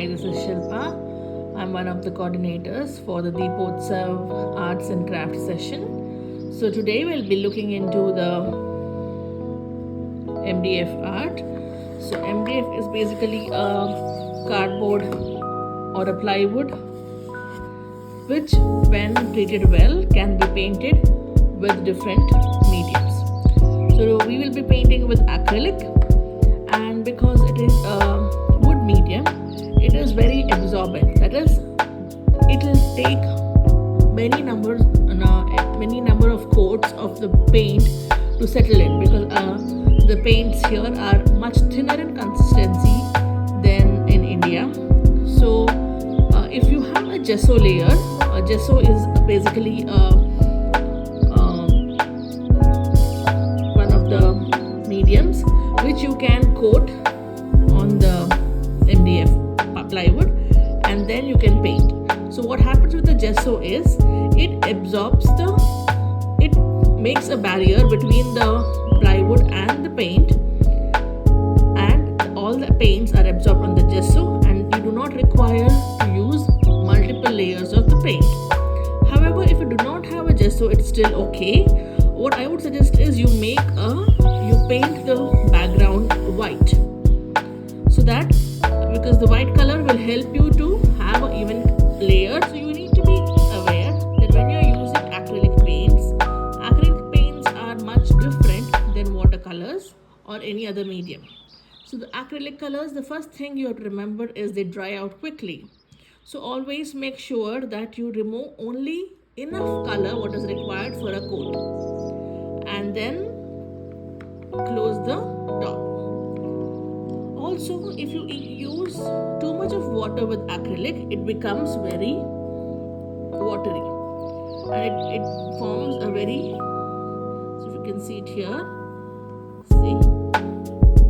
Hi, this is Shilpa. I'm one of the coordinators for the DEEOTSAV Arts and Crafts session. So today we'll be looking into the MDF art. So MDF is basically a cardboard or a plywood which, when treated well, can be painted with different mediums. So we will be painting with acrylic, and because it is a wood medium, it is very absorbent. That is, it will take many number of coats of the paint to settle in, because the paints here are much thinner in consistency than in India. So if you have a gesso layer, gesso is basically one of the mediums which you can coat on the MDF plywood, and then you can paint. So what happens with the gesso is it makes a barrier between the plywood and the paint, and all the paints are absorbed on the gesso, and you do not require to use multiple layers of the paint. However, if you do not have a gesso, it's still okay. What I would suggest is you paint the background white, so that, because the white color will help you to have an even layer. So you need to be aware that when you are using acrylic paints are much different than watercolors or any other medium. So the acrylic colors, the first thing you have to remember is they dry out quickly. So always make sure that you remove only enough color what is required for a coat, and then close the top. Also, if you use too much of water with acrylic, it becomes very watery, and it forms a very, so if you can see it here, see,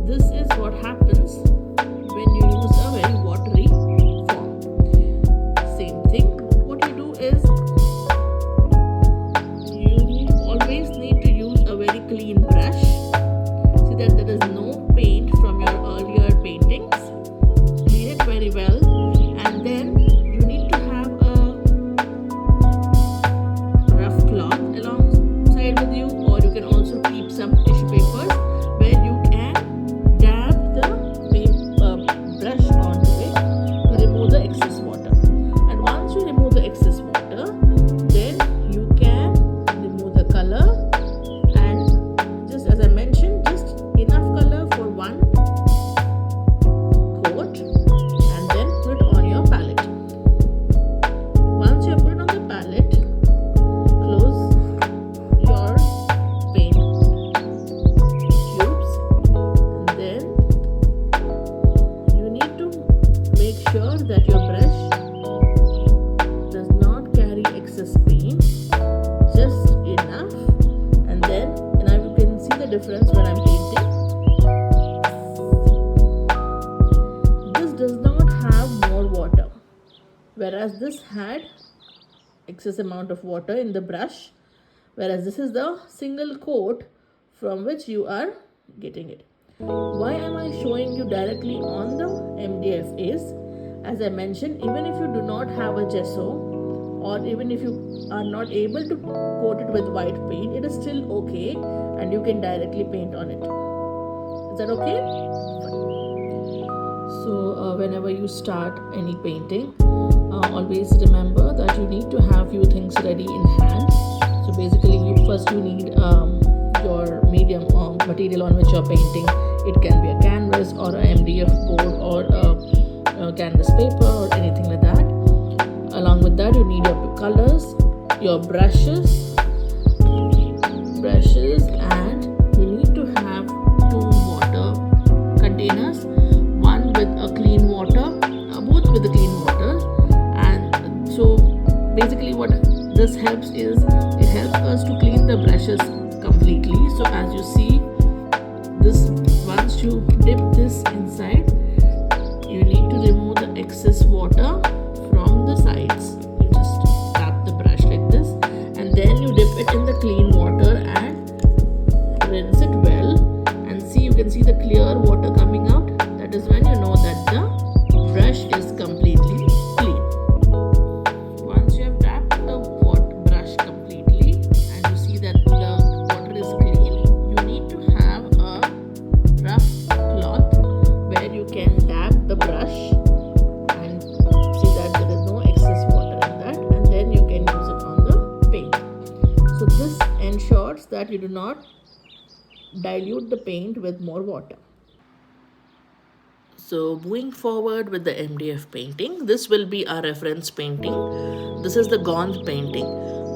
this is what happens when you use a very watery form. Same thing, what you do is you always need to use a very clean brush, so that there is no paint from your earlier paintings. Clean it very well, and then you need to have a rough cloth alongside with you, or you can also keep some tissue papers where you can dab the brush onto it to remove the excess water. And once you remove the excess water, then you can remove the color, and just as I mentioned, just enough color for one coat, and then put it on your palette. Once you have put it on the palette, close your paint tubes, and then you need to make sure that your brush does not carry excess paint, just enough, and then now you can see the difference when I'm painting. This does not have more water, whereas this had excess amount of water in the brush, whereas this is the single coat from which you are getting it. Why am I showing you directly on the MDF is, as I mentioned, even if you do not have a gesso, or even if you are not able to coat it with white paint, it is still okay, and you can directly paint on it. Is that okay? So whenever you start any painting, always remember that you need to have few things ready in hand. So basically, you need your medium or material on which you are painting. It can be a canvas or a MDF board or a canvas paper or anything like that. Along with that, you need your colors, your brushes, and you need to have 2 water containers, one with a clean water, both with the clean water. And so basically what this helps is, it helps us to clean the brushes completely. So as you see, this, once you dip this inside, you need to remove the excess water from the sides. You just tap the brush like this, and then you dip it in the clean water and rinse it well, and see, you can see the clear water coming out. That is when you know that the brush is complete. not dilute the paint with more water. So moving forward with the MDF painting, this will be our reference painting. This is the Gond painting.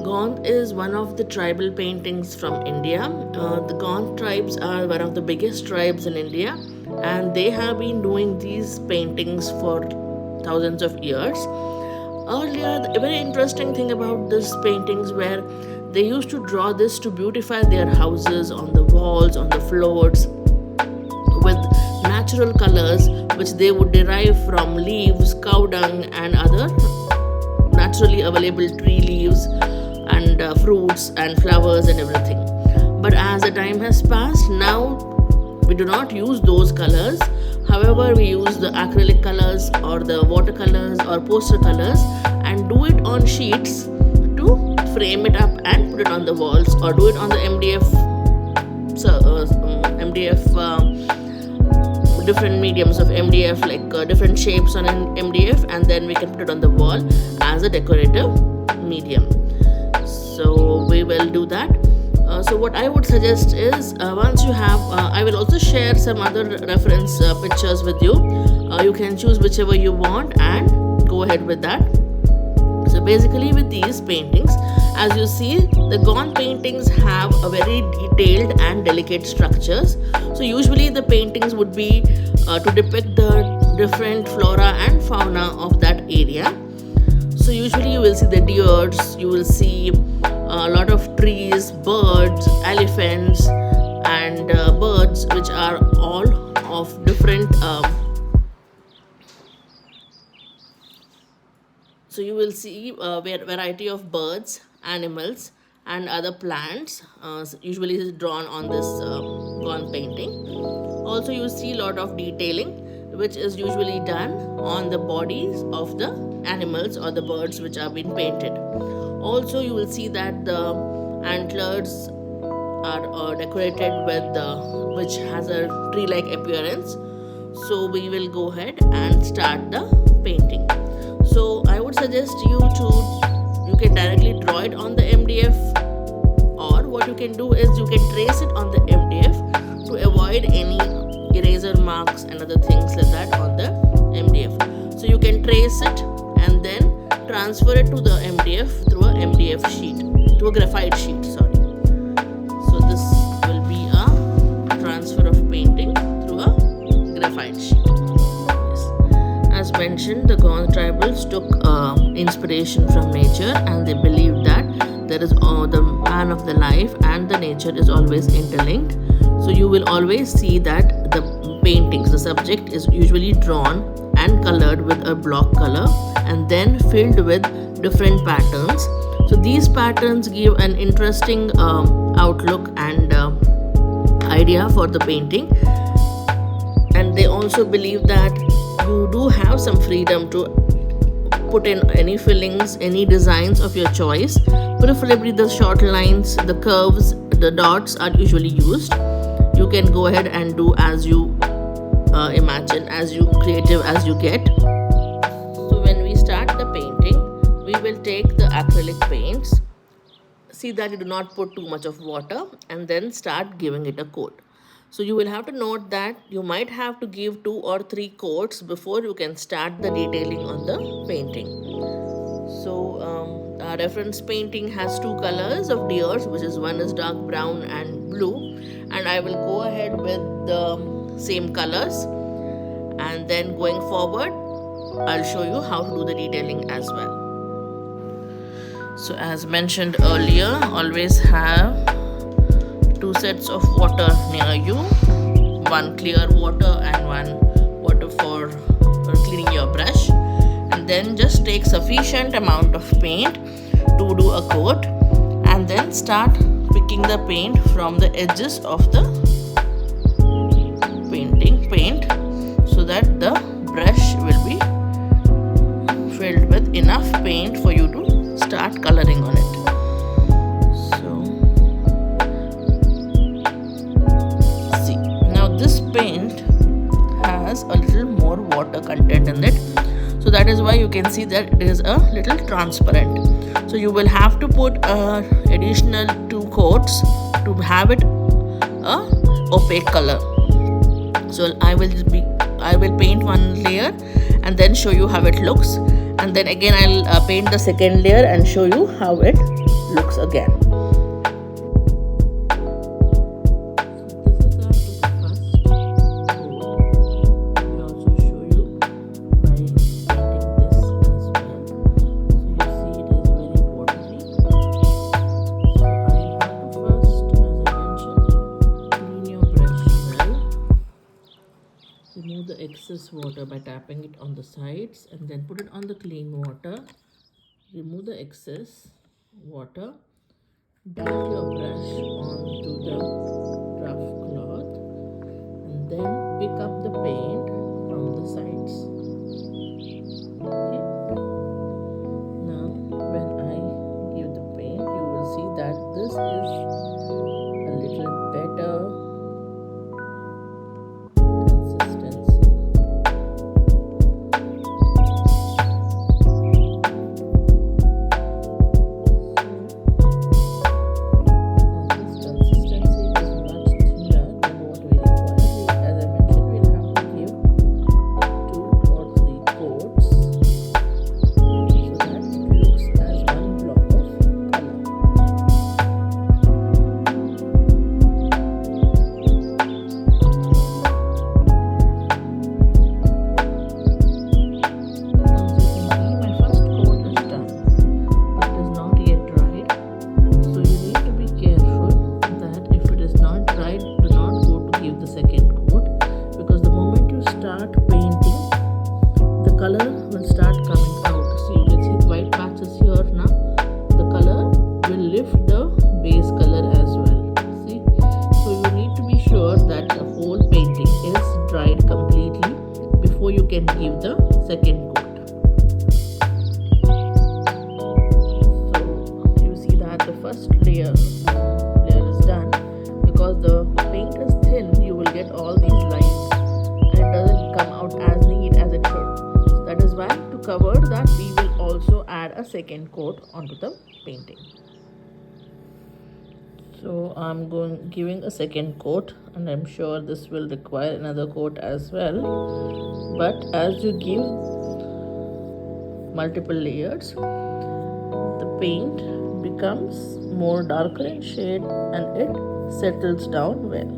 Gond is one of the tribal paintings from India. The Gond tribes are one of the biggest tribes in India, and they have been doing these paintings for thousands of years. Earlier, the very interesting thing about these paintings were they used to draw this to beautify their houses on the walls, on the floors, with natural colors which they would derive from leaves, cow dung, and other naturally available tree leaves and fruits and flowers and everything. But as the time has passed, now we do not use those colors. However, we use the acrylic colors or the watercolors or poster colors and do it on sheets to frame it up and put it on the walls, or do it on the different mediums of MDF, like different shapes on an MDF, and then we can put it on the wall as a decorative medium. So we will do that. So what I would suggest is, once you have, I will also share some other reference pictures with you. You can choose whichever you want and go ahead with that. So basically with these paintings, as you see, the Gond paintings have a very detailed and delicate structures. So usually the paintings would be to depict the different flora and fauna of that area. So usually you will see the deers, you will see a lot of trees, birds, elephants, and birds, which are all of different so you will see a variety of birds, animals, and other plants, usually is drawn on this Gond painting. Also you see a lot of detailing, which is usually done on the bodies of the animals or the birds which are being painted. Also you will see that the antlers are decorated with which has a tree-like appearance. So we will go ahead and start the painting. So I would suggest you can directly draw it on the MDF, or what you can do is you can trace it on the MDF to avoid any eraser marks and other things like that on the MDF. So you can trace it and then transfer it to the MDF through a MDF sheet, to a graphite sheet, sorry. So this will be a transfer of painting through a graphite sheet. As mentioned, the Gond tribals took inspiration from nature, and they believed that there is the man of the life and the nature is always interlinked. So you will always see that the paintings, the subject is usually drawn and colored with a block color and then filled with different patterns. So these patterns give an interesting outlook and idea for the painting. And they also believe that you do have some freedom to put in any fillings, any designs of your choice. Preferably the short lines, the curves, the dots are usually used. You can go ahead and do as you imagine, as you creative as you get. So when we start the painting, we will take the acrylic paints. See that you do not put too much of water, and then start giving it a coat. So you will have to note that you might have to give 2 or 3 coats before you can start the detailing on the painting. So our reference painting has 2 colors of deers, which is one is dark brown and blue, and I will go ahead with the same colors, and then going forward I'll show you how to do the detailing as well. So as mentioned earlier, always have 2 sets of water near you, one clear water and one water for cleaning your brush, and then just take sufficient amount of paint to do a coat, and then start picking the paint from the edges of the paint so that the brush will be filled with enough paint for you to start coloring on it. This paint has a little more water content in it, so that is why you can see that it is a little transparent. So you will have to put additional 2 coats to have it a opaque color. So I will paint one layer and then show you how it looks, and then again I'll paint the second layer and show you how it looks again. Remove the excess water by tapping it on the sides and then put it on the clean water. Remove the excess water. Dab your brush onto the rough cloth and then pick up the paint from the sides. Okay. Now when I give the paint, you will see that this is a little better color will start coming out. So you can see white patches here now. The color will lift the base color as well. See, so you need to be sure that the whole painting is dried completely before you can give the second coat. So you see that the first layer is done. Because the paint is thin, you will get all these lines and it doesn't come out as neat as it should. So that is why, to cover that, we will also add a second coat onto the painting. So I'm giving a second coat, and I'm sure this will require another coat as well. But as you give multiple layers, the paint becomes more darker in shade and it settles down well.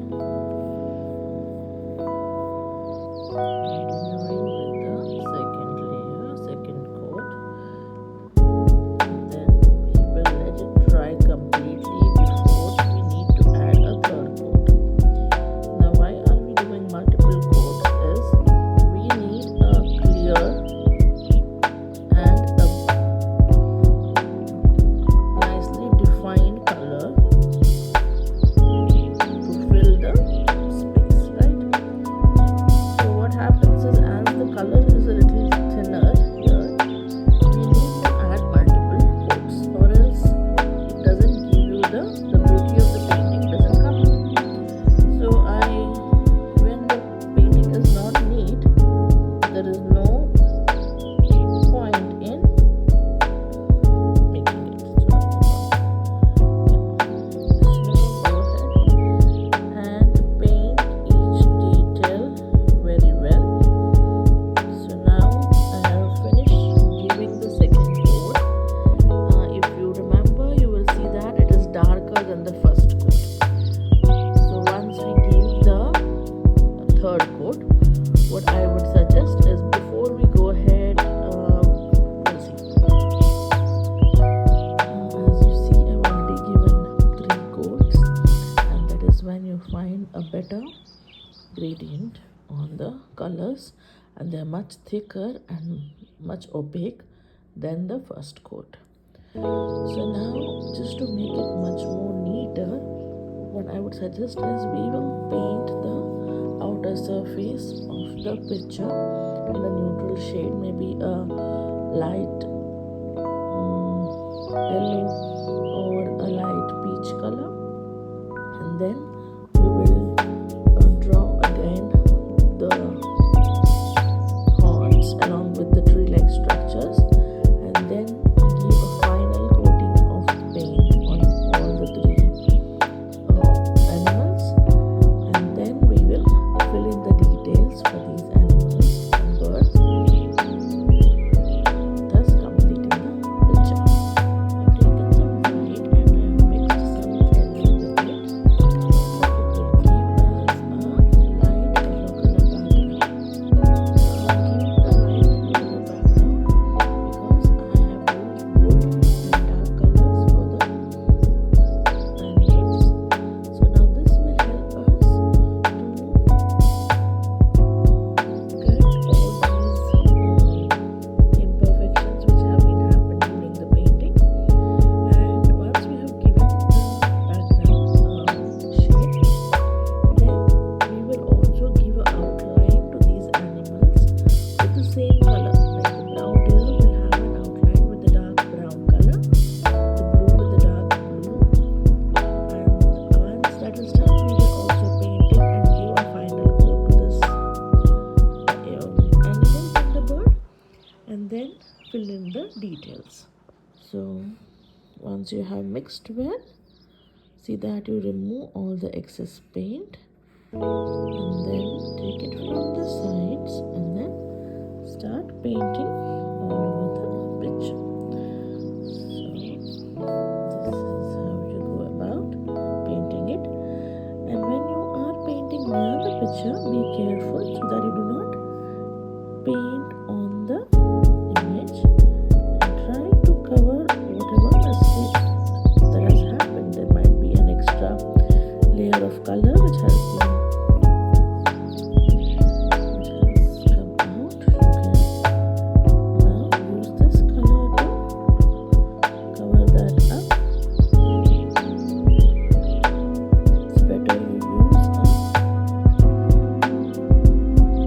What I would suggest is, before we go ahead, as you see, I've already given 3 coats, and that is when you find a better gradient on the colors, and they're much thicker and much opaque than the first coat. So now, just to make it much more neater, what I would suggest is we will paint the outer surface of the picture in a neutral shade, maybe a light yellow or a light peach color, and then we will draw again the horns along with the tree-like structures, and then give a final coating of paint on all the 3 then fill in the details. So once you have mixed well, see that you remove all the excess paint and then take it from the sides and then start painting all over the picture. So this is how you go about painting it. And when you are painting near the picture, be careful so that you do not paint on the image and try to cover whatever mistake that has happened. There might be an extra layer of color which has come out. You can now use this color to cover that up. It's better you use a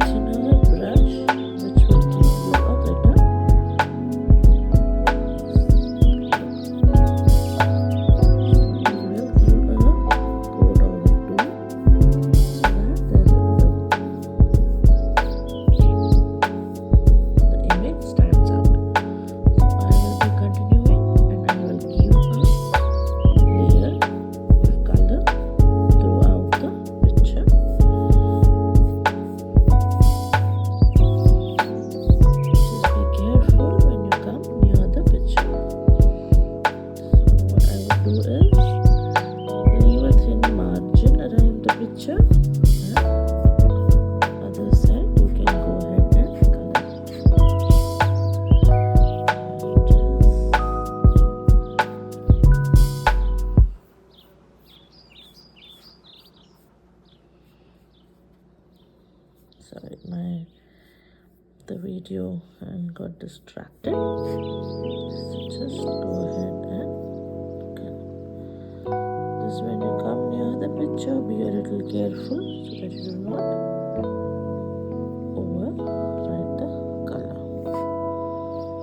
thinner brush which will give you a better Sorry, the video and got distracted. So just go ahead and just when you come near the picture, be a little careful so that you do not overwrite the color.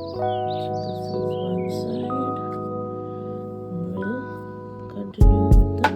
So this is one side. We'll continue with the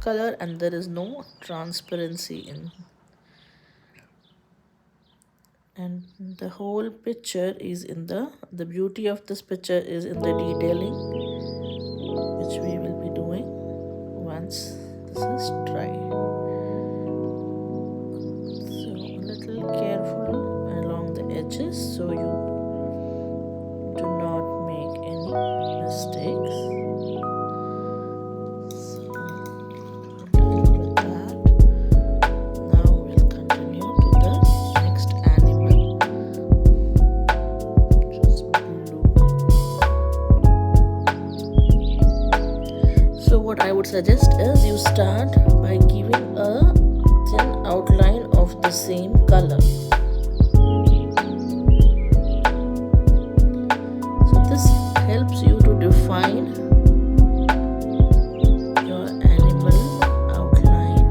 color and there is no transparency in, and the whole picture is in the beauty of this picture is in the detailing, which we will be doing once this is dry. So a little careful along the edges so you do not make any mistakes. What I would suggest is you start by giving a thin outline of the same color. So this helps you to define your animal outline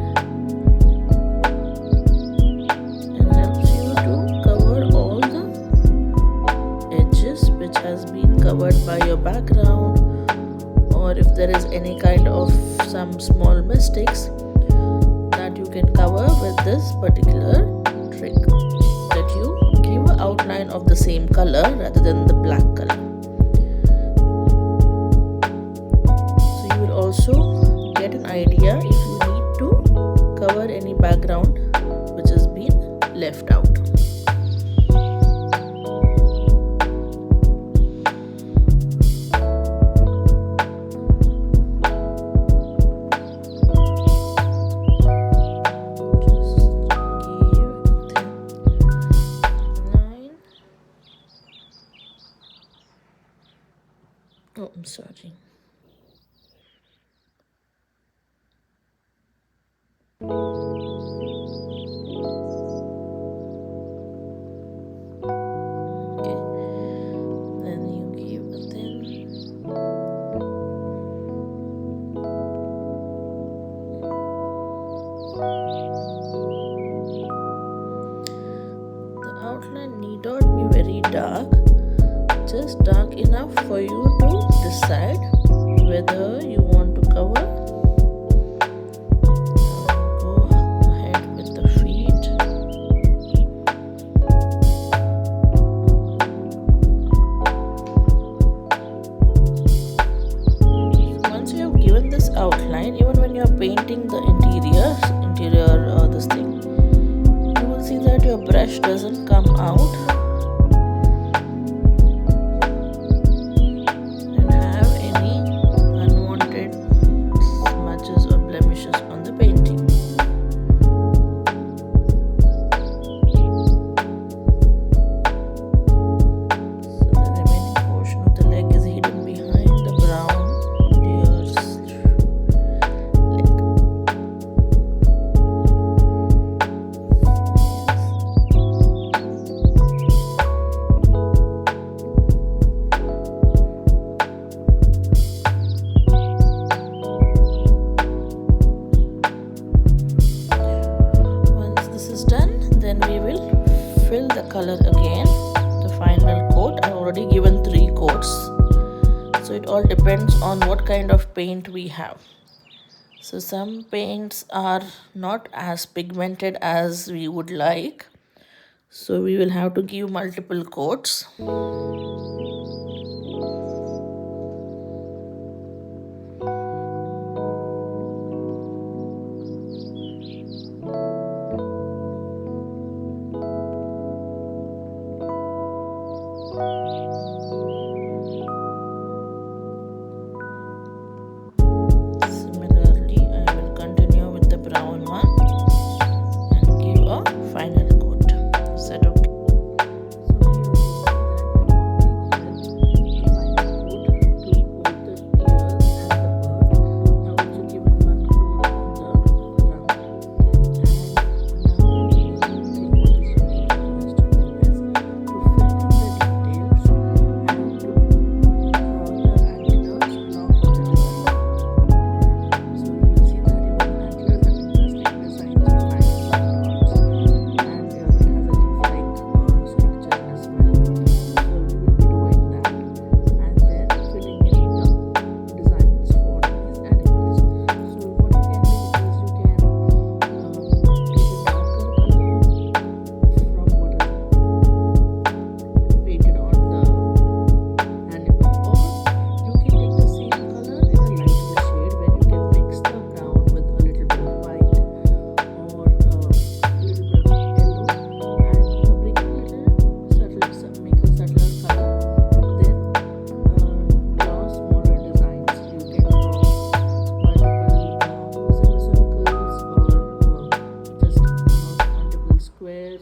and helps you to cover all the edges which has been covered by your background, or if there is any kind of some small mistakes that you can cover with this particular trick, that you give an outline of the same color rather than the black color. So you will also get an idea if you need to cover any background which has been left out. Oh, I'm sorry. Okay, then you give a thin. The outline need not be very dark, just dark enough for you to decide whether you want to cover. Go ahead with the feet. Once you have given this outline, even when you are painting the interior this thing, you will see that your brush doesn't come out and have any unwanted smudges or blemishes on the painting. So the remaining portion of the leg is hidden behind the brown deer's leg. Then we will fill the color again, the final coat. I already given 3 coats, so it all depends on what kind of paint we have. So some paints are not as pigmented as we would like, so we will have to give multiple coats. Similarly, I will continue with the brown one and give a final coat. Is that okay?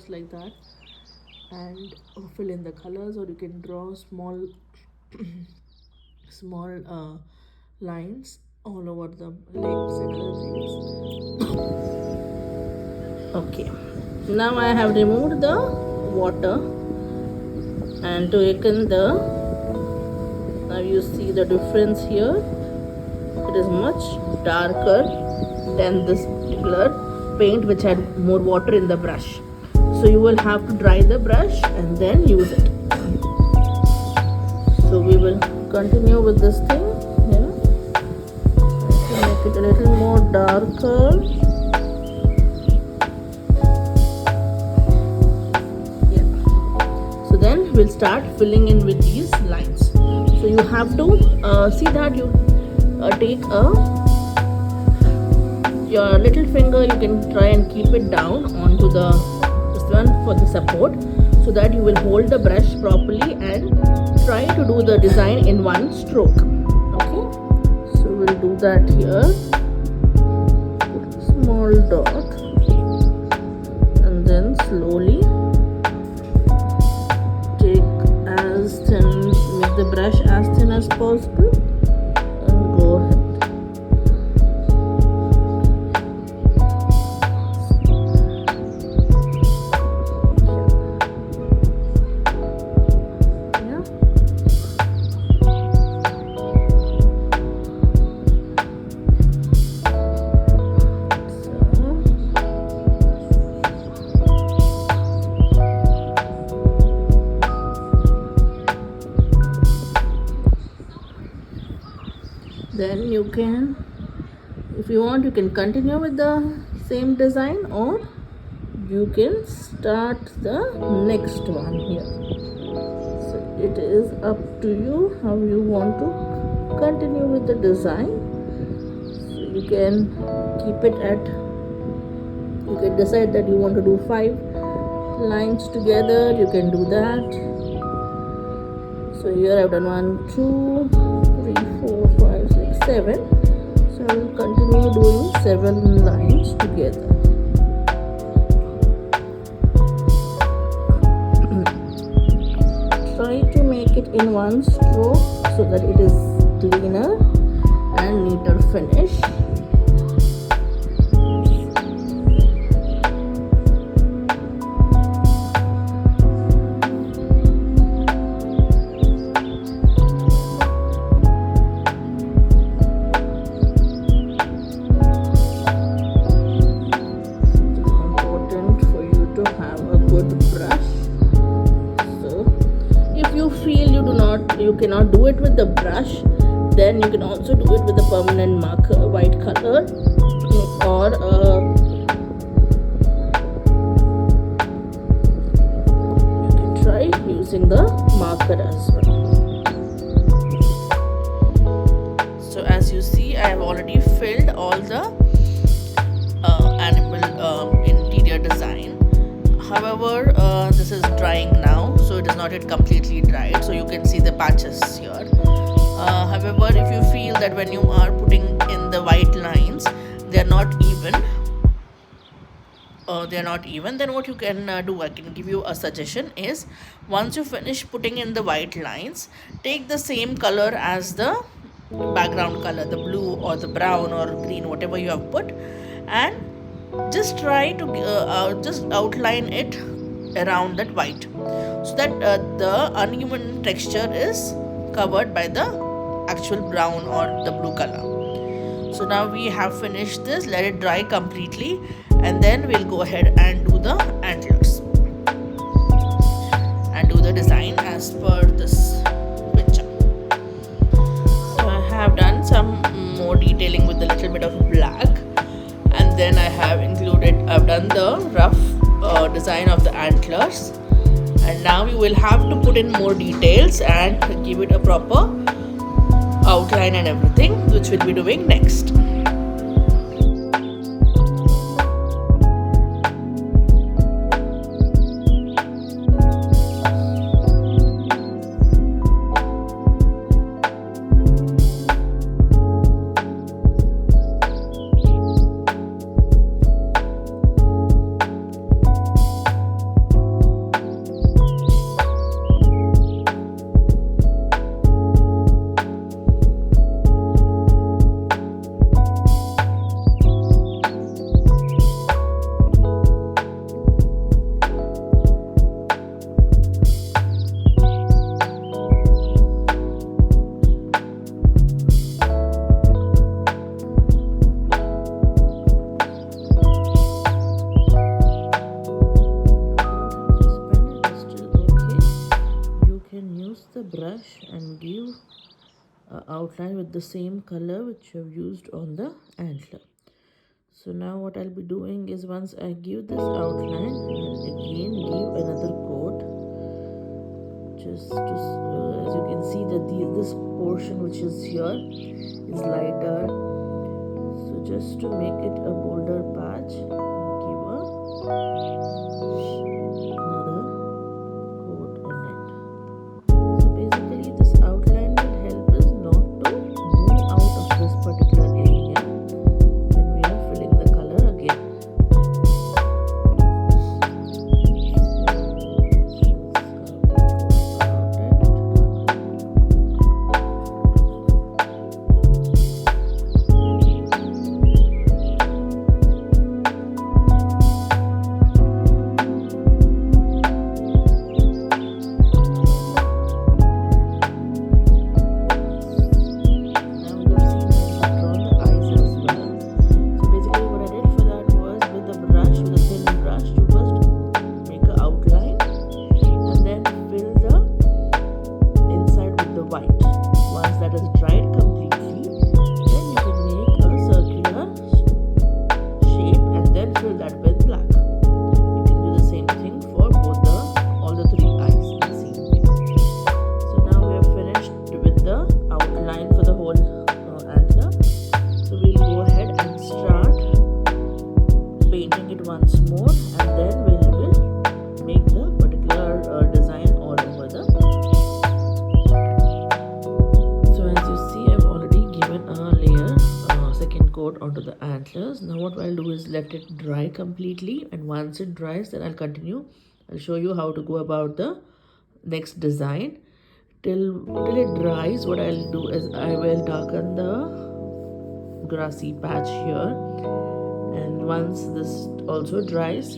Like that, and fill in the colors, or you can draw small lines all over the legs and other things. Okay, now I have removed the water and taken the, now you see the difference here. It is much darker than this particular paint which had more water in the brush. So you will have to dry the brush and then use it. So we will continue with this thing here. To make it a little more darker. will start filling in with these lines. So you have to see that you take your little finger, you can try and keep it down onto this one for the support, so that you will hold the brush properly and try to do the design in one stroke. Okay, so we'll do that here. Put a small dot and then slowly make the brush as thin as possible and go ahead. Then you can, if you want, you can continue with the same design, or you can start the next one here. So it is up to you how you want to continue with the design. So you can keep it at, you can decide that you want to do 5 lines together, you can do that. So here I've done 1, 2, 3, 4, 5, 6, 7. So I will continue doing 7 lines together. Try to make it in one stroke so that it is cleaner and neater finish. You cannot do it with the brush, then you can also do it with a permanent marker, white color, or you can try using the marker as well. So as you see, I have already filled all the animal interior design. However, this is drying now, so it is not yet completely dried, so you can see the patches here. However, if you feel that when you are putting in the white lines, they are not even, then what you can do, I can give you a suggestion, is once you finish putting in the white lines, take the same color as the background color, the blue or the brown or green, whatever you have put, and just try to just outline it around that white, so that the uneven texture is covered by the actual brown or the blue color. So now we have finished this. Let it dry completely, and then we'll go ahead and do the antlers and do the design as per this picture. So I have done some more detailing with a little bit of black, and then I've done the rough design of the antlers, and now we will have to put in more details and give it a proper outline and everything, which we'll be doing next. Brush and give an outline with the same color which you have used on the antler. So now what I'll be doing is, once I give this outline, I'll again give another coat just to, as you can see that this portion which is here is lighter, so just to make it a bolder patch, give another coat on it. So basically this outline will help us not to move out of this particular area when we are filling the color again. Once more, and then we will make the particular design all over the. So as you see, I've already given a layer second coat onto the antlers. Now what I'll do is let it dry completely, and once it dries, then I'll continue. I'll show you how to go about the next design. Till it dries, what I'll do is I will darken the grassy patch here. And once this also dries,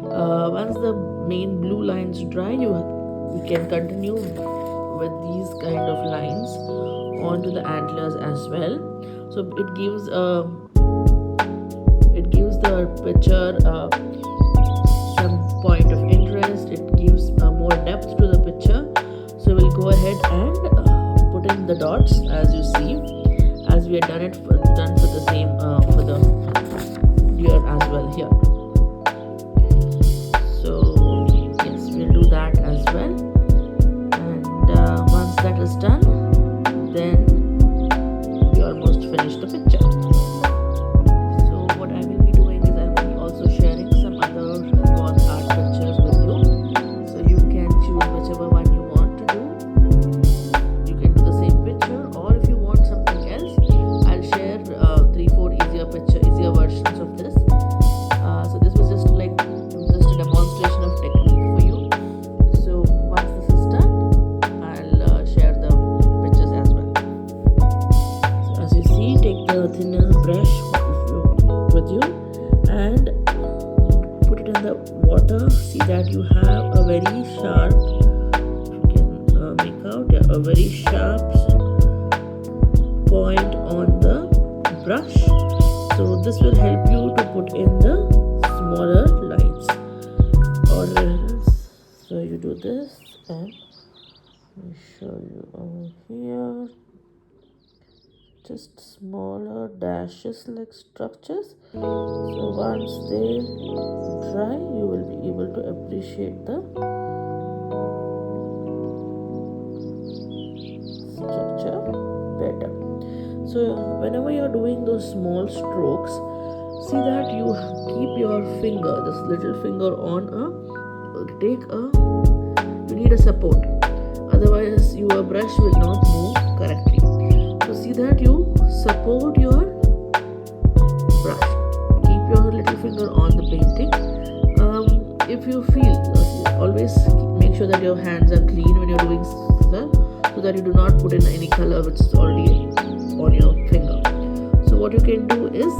once the main blue lines dry, you can continue with these kind of lines onto the antlers as well. So it gives the picture some point of interest. It gives more depth to the picture. So we'll go ahead and put in the dots as you see, as we had done for the same for the deer as well here. So yes, we'll do that as well, and once that is done, then we almost finished the picture. So what I will be doing is I will be also sharing some other wall art pictures with you, so you can choose whichever one you want to do. You can do the same picture, or if you want something else, I'll share 3-4 easier versions of this. So this was just a demonstration of technique for you. So once this is done, I'll share the pictures as well. So as you see, take the thinner brush with you and put it in the water. See that you have a very sharp, you can make out a very sharp point on the brush. So this will help you to put in the smaller lines. Or else, so you do this, and let me show you over here. Just smaller dashes like structures. So once they dry, you will be able to appreciate the structure better. So whenever you're doing those small strokes, see that you keep your finger, this little finger on you need a support, otherwise your brush will not move correctly. So see that you support your brush, keep your little finger on the painting. If you feel, always make sure that your hands are clean when you're doing so that you do not put in any color which is already on your finger. So what you can do is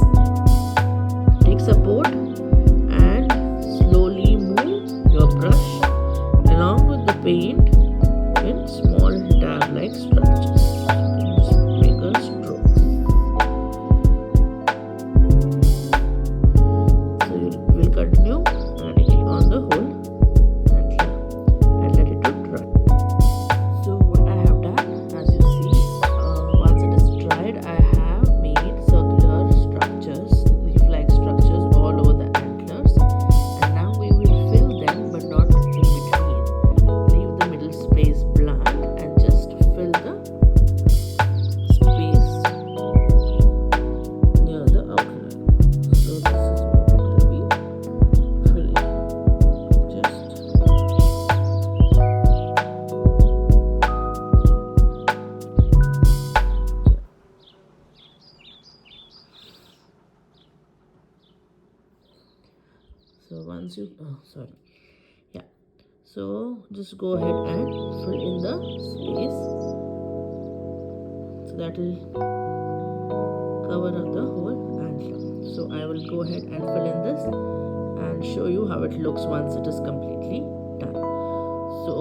take support and slowly move your brush along with the paint in small dab like structures. Just make a stroke. So you will continue adding it on the whole and let it to dry. So what I have done, as you see, once it is dried, I have made circular structures, leaf-like structures all over the once you yeah, so just go ahead and fill in the space, so that will cover up the whole antler. So I will go ahead and fill in this and show you how it looks once it is completely done. So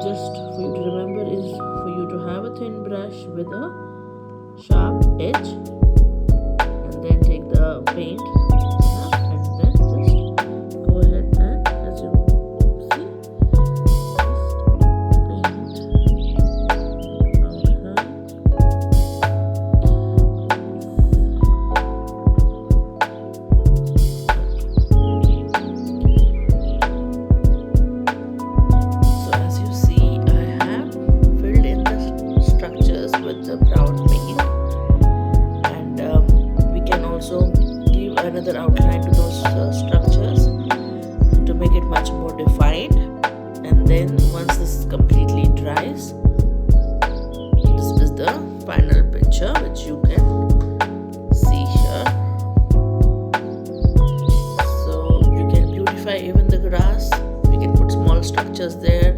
just for you to remember is for you to have a thin brush with a sharp edge, and then take the paint and then just go ahead and, as you see, another outline to those structures to make it much more defined. And then once this completely dries, this is the final picture which you can see here. So you can beautify even the grass. We can put small structures there,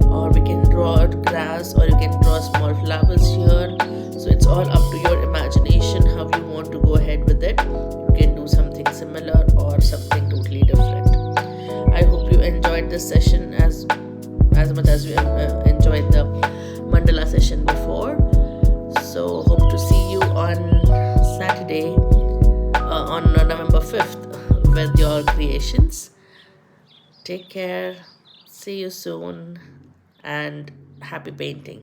or we can draw grass, or you can draw small flowers here. So it's all up to your imagination how you want to go ahead with it. You can do something similar or something totally different. I hope you enjoyed this session as much as you enjoyed the mandala session before. So hope to see you on Saturday on November 5th with your creations. Take care, see you soon, and happy painting.